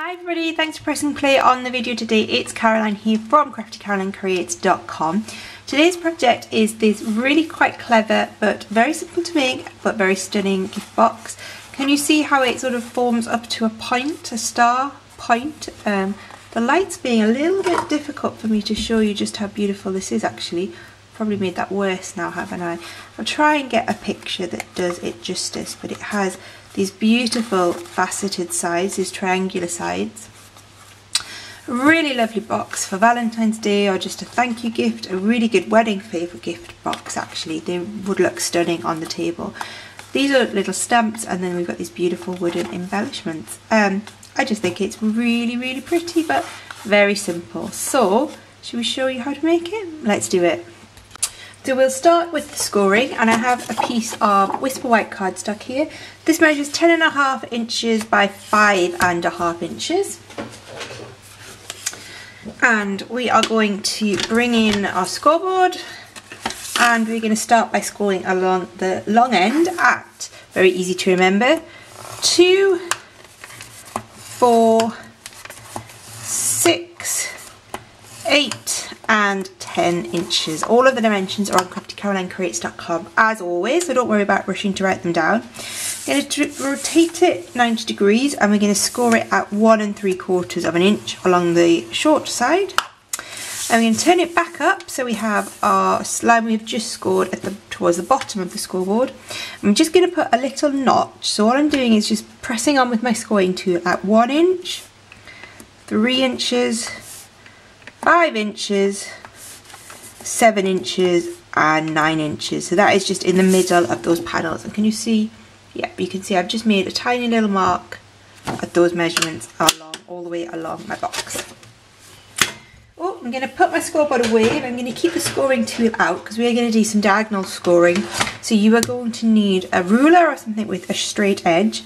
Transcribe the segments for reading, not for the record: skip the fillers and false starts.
Hi everybody, thanks for pressing play on the video today. It's Caroline here from craftycarolinecreates.com. Today's project is this really quite clever but very simple to make but very stunning gift box. Can you see how it sort of forms up to a point, a star point? The light's being a little bit difficult for me to show you just how beautiful this is actually. Probably made that worse now, haven't I? I'll try and get a picture that does it justice, but it has these beautiful faceted sides, these triangular sides. A really lovely box for Valentine's Day or just a thank you gift, a really good wedding favour gift box actually. They would look stunning on the table. These are little stamps and then we've got these beautiful wooden embellishments. I just think it's really pretty but very simple. So, should we show you how to make it? Let's do it. So we'll start with the scoring, and I have a piece of Whisper White cardstock here. This measures 10.5 inches by 5.5 inches. And we are going to bring in our scoreboard, and we're going to start by scoring along the long end at, very easy to remember, 2, 4, 6, 8 and 10 inches. All of the dimensions are on craftycarolinecreates.com as always, so don't worry about rushing to write them down. I'm going to rotate it 90 degrees and we're going to score it at 1 3/4 of an inch along the short side. And we're going to turn it back up so we have our line we've just scored at towards the bottom of the scoreboard. I'm just going to put a little notch, so all I'm doing is just pressing on with my scoring tool at 1 inch, 3 inches, 5 inches, 7 inches and 9 inches. So that is just in the middle of those panels. And can you see? Yeah, you can see I've just made a tiny little mark at those measurements all the way along my box. Oh, I'm going to put my scoreboard away and I'm going to keep the scoring tool out because we're going to do some diagonal scoring. So you are going to need a ruler or something with a straight edge.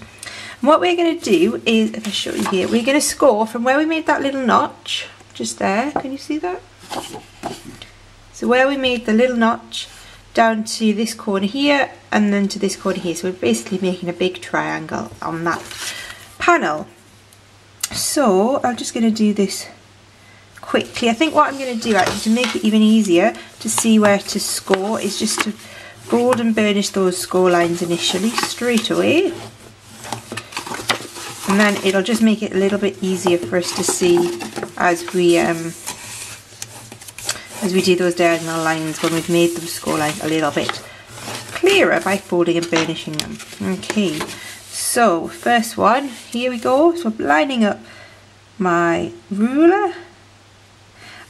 And what we're going to do is, if I show you here, we're going to score from where we made that little notch. Just there, can you see that? So where we made the little notch down to this corner here and then to this corner here. So we're basically making a big triangle on that panel. So I'm just going to do this quickly. I think what I'm going to do actually to make it even easier to see where to score is just to gold and burnish those score lines initially straight away. And then it'll just make it a little bit easier for us to see as we do those diagonal lines when we've made those score lines a little bit clearer by folding and burnishing them. Okay, so first one, here we go. So I'm lining up my ruler,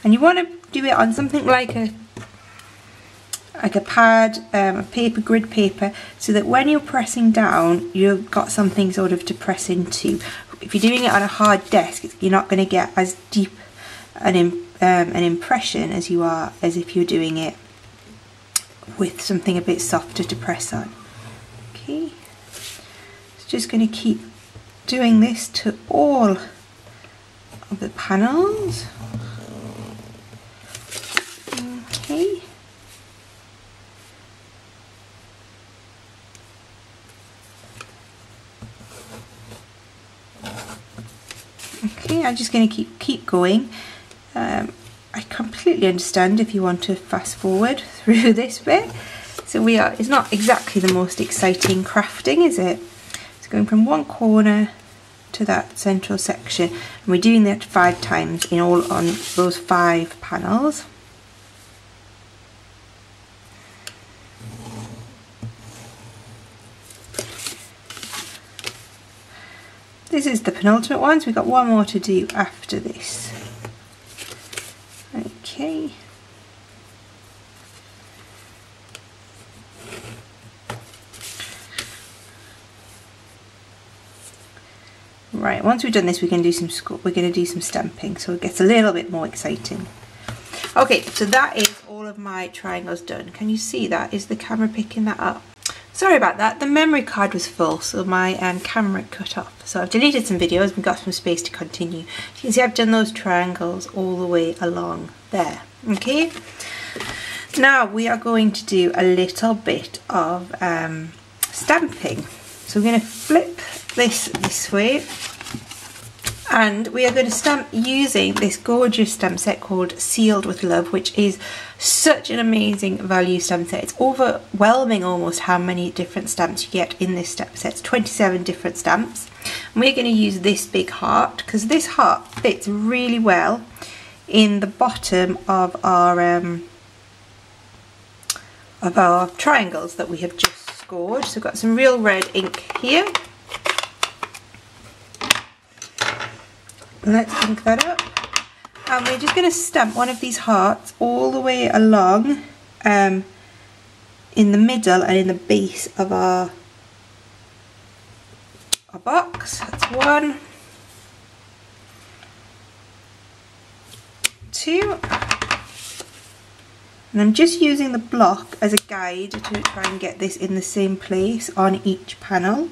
and you want to do it on something like a pad, a paper, grid paper, so that when you're pressing down you've got something sort of to press into. If you're doing it on a hard desk, you're not going to get as deep an impression as you are as if you're doing it with something a bit softer to press on. Okay, so just going to keep doing this to all of the panels. Okay. Okay, I'm just going to keep going. I completely understand if you want to fast forward through this bit. So it's not exactly the most exciting crafting, is it? It's going from one corner to that central section, and we're doing that 5 times in all on those 5 panels. This is the penultimate one, so we've got one more to do after this. Okay. Right, once we've done this, we're going to do some stamping, so it gets a little bit more exciting. Okay, so that is all of my triangles done. Can you see that? Is the camera picking that up? Sorry about that, the memory card was full, so my camera cut off. So I've deleted some videos and got some space to continue. You can see I've done those triangles all the way along there. Okay, now we are going to do a little bit of stamping. So we're going to flip this way And we are going to stamp using this gorgeous stamp set called Sealed with Love, which is such an amazing value stamp set. It's overwhelming almost how many different stamps you get in this stamp set. It's 27 different stamps. And we're going to use this big heart because this heart fits really well in the bottom of our triangles that we have just scored. So we've got some real red ink here. Let's ink that up, and we're just going to stamp one of these hearts all the way along in the middle and in the base of our box. That's 1, 2, and I'm just using the block as a guide to try and get this in the same place on each panel,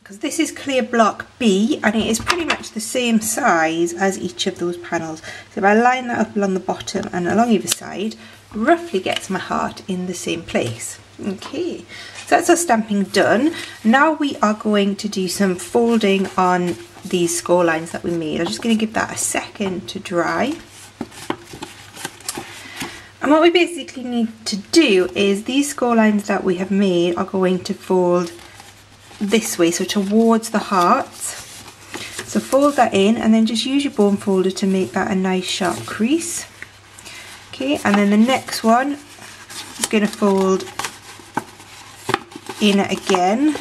because this is clear block B and it is pretty much the same size as each of those panels. So if I line that up along the bottom and along either side, roughly gets my heart in the same place. Okay, so that's our stamping done. Now we are going to do some folding on these score lines that we made. I'm just going to give that a second to dry. And what we basically need to do is these score lines that we have made are going to fold this way, so towards the hearts. So fold that in and then just use your bone folder to make that a nice sharp crease. Okay, and then the next one is going to fold in again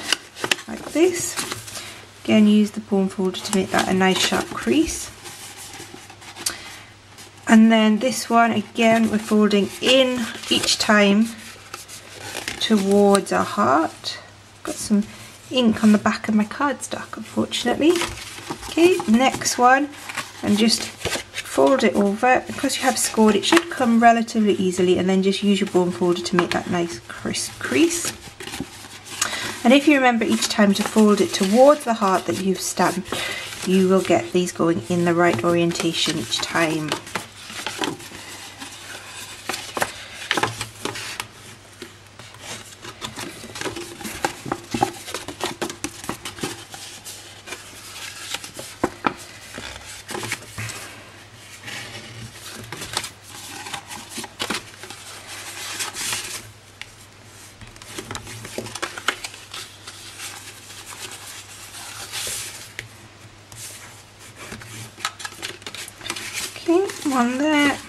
like this. Again, use the bone folder to make that a nice sharp crease. And then this one again, we're folding in each time towards our heart. Got some ink on the back of my cardstock, unfortunately. Okay, next one, and just fold it over. Because you have scored, it should come relatively easily, and then just use your bone folder to make that nice crisp crease. And if you remember each time to fold it towards the heart that you've stamped, you will get these going in the right orientation each time. One there,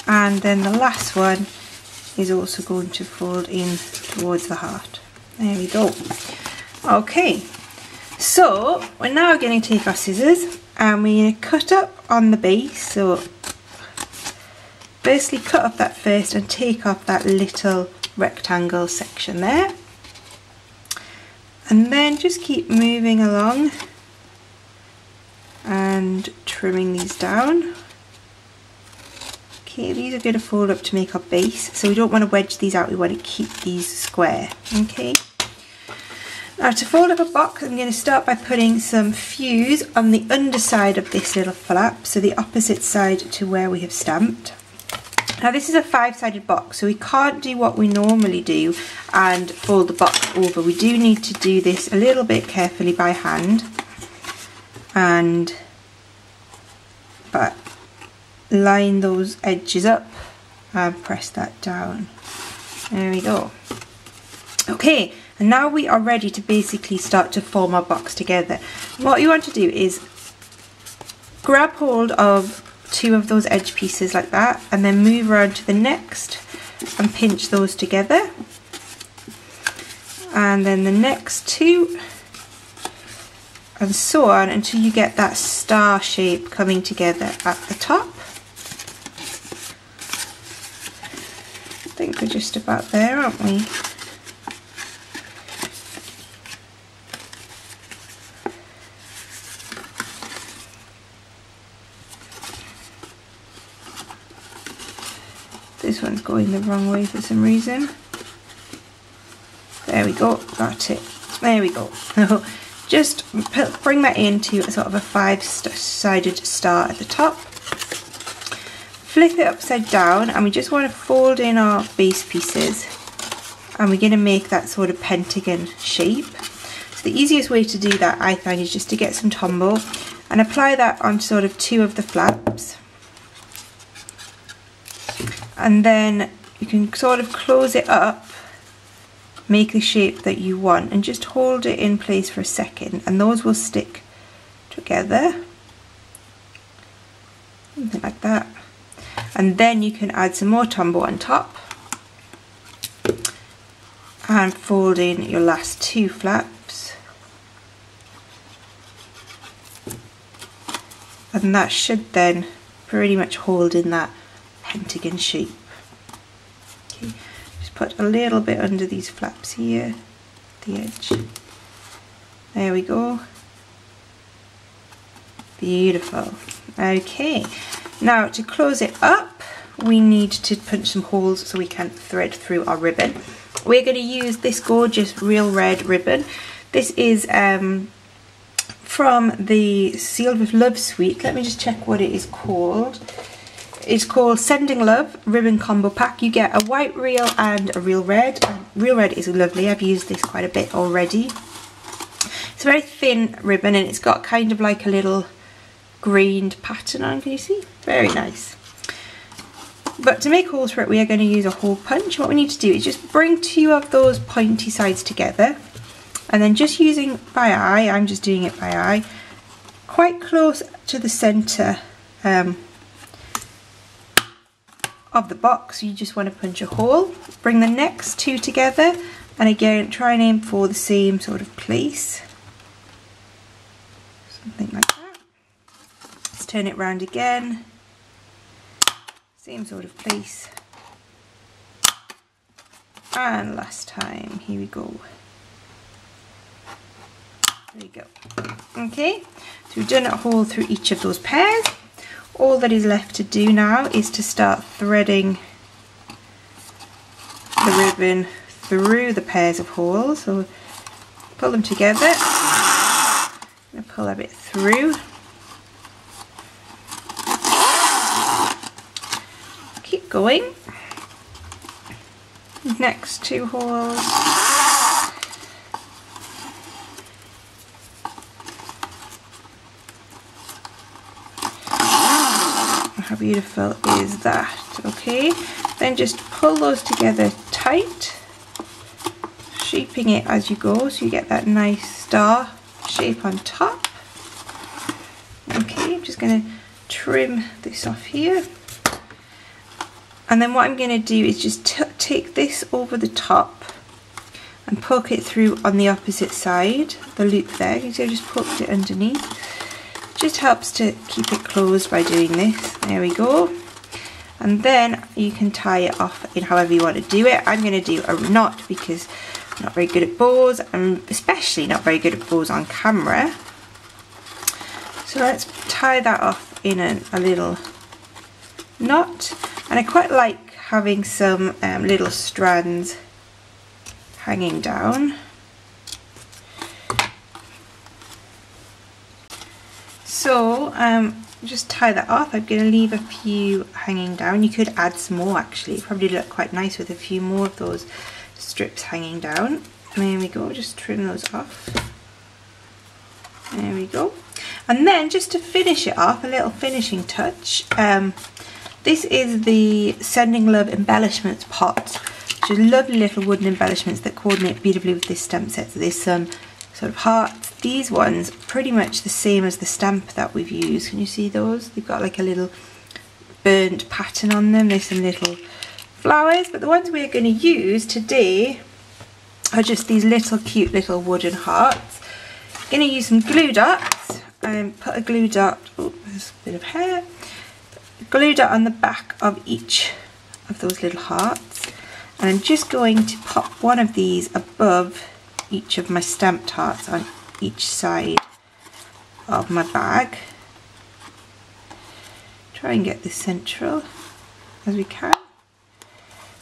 and then the last one is also going to fold in towards the heart. There we go. Okay, so we're now going to take our scissors and we're going to cut up on the base. So firstly cut up that first and take off that little rectangle section there, and then just keep moving along and trimming these down. Okay, these are going to fold up to make our base, so we don't want to wedge these out, we want to keep these square. Okay, now to fold up a box, I'm going to start by putting some fuse on the underside of this little flap, so the opposite side to where we have stamped. Now this is a 5-sided box, so we can't do what we normally do and fold the box over. We do need to do this a little bit carefully by hand, and but line those edges up and press that down. There we go. Okay, and now we are ready to basically start to form our box together. What you want to do is grab hold of 2 of those edge pieces like that, and then move around to the next and pinch those together, and then the next 2, and so on until you get that star shape coming together at the top. I think we're just about there, aren't we? This one's going the wrong way for some reason. There we go, got it. There we go. Just bring that into a sort of a 5-sided star at the top. Flip it upside down, and we just want to fold in our base pieces, and we're going to make that sort of pentagon shape. So the easiest way to do that, I find, is just to get some Tombow and apply that on sort of 2 of the flaps. And then you can sort of close it up, make the shape that you want, and just hold it in place for a second, and those will stick together. Something like that. And then you can add some more Tombow on top and fold in your last 2 flaps. And that should then pretty much hold in that pentagon shape. Okay, just put a little bit under these flaps here, the edge. There we go. Beautiful. Okay, now to close it up, we need to punch some holes so we can thread through our ribbon. We're going to use this gorgeous real red ribbon. This is from the Sealed with Love suite. Let me just check what it is called. It's called Sending Love Ribbon Combo Pack. You get a white reel and a real red. Real red is lovely. I've used this quite a bit already. It's a very thin ribbon and it's got kind of like a little grained pattern on. Can you see? Very nice. But to make holes for it, we are going to use a hole punch. What we need to do is just bring 2 of those pointy sides together, and then just using by eye, I'm just doing it by eye, quite close to the centre of the box. You just want to punch a hole. Bring the next 2 together, and again try and aim for the same sort of place. Something like that. Let's turn it round again. Same sort of place. And last time, here we go. There we go. Okay, so we've done a hole through each of those pairs. All that is left to do now is to start threading the ribbon through the pairs of holes. So pull them together. I'm going to pull a bit through. Keep going. Next 2 holes. How beautiful is that? Okay, then just pull those together tight, shaping it as you go so you get that nice star shape on top. Okay, I'm just going to trim this off here. And then what I'm going to do is just take this over the top and poke it through on the opposite side, the loop there. You see I just poked it underneath. Just helps to keep it closed by doing this. There we go. And then you can tie it off in however you want to do it. I'm going to do a knot because I'm not very good at bows. I'm especially not very good at bows on camera. So let's tie that off in a little knot. And I quite like having some little strands hanging down. So just tie that off. I'm going to leave a few hanging down. You could add some more actually. It'd probably look quite nice with a few more of those strips hanging down. And there we go, just trim those off. There we go. And then just to finish it off, a little finishing touch. This is the Sending Love embellishments pot, which is lovely little wooden embellishments that coordinate beautifully with this stamp set. So there's some sort of hearts. These ones pretty much the same as the stamp that we've used. Can you see those? They've got like a little burnt pattern on them. There's some little flowers, but the ones we're going to use today are just these little cute little wooden hearts. I'm going to use some glue dots and put a glue dot, oh there's a bit of hair, glue dot on the back of each of those little hearts, and I'm just going to pop one of these above each of my stamped hearts on each side of my bag. Try and get this central as we can.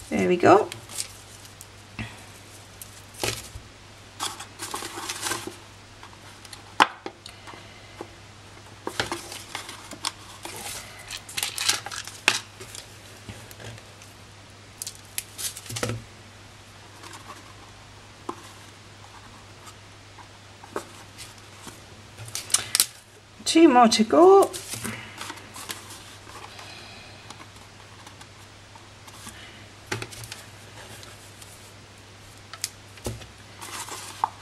There we go. 2 more to go.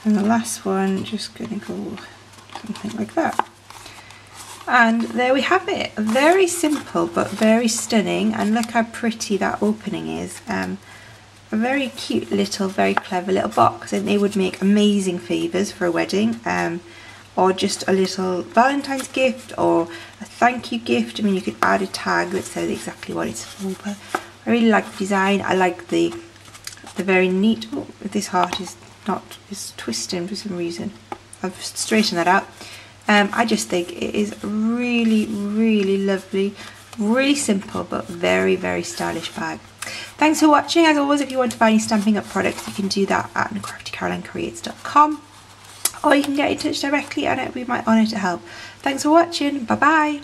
And the last one, just going to go something like that. And there we have it. Very simple but very stunning, and look how pretty that opening is. A very cute little, very clever little box, and they would make amazing favours for a wedding, or just a little Valentine's gift or a thank you gift. I mean, you could add a tag that says exactly what it's for, but I really like the design. I like the very neat, oh, this heart is twisting for some reason. I've straightened that out. I just think it is really, really lovely, really simple but very, very stylish bag. Thanks for watching. As always, if you want to buy any Stampin' Up products, you can do that at craftycarolinecreates.com, or you can get in touch directly and I'd be my honour to help. Thanks for watching. Bye bye.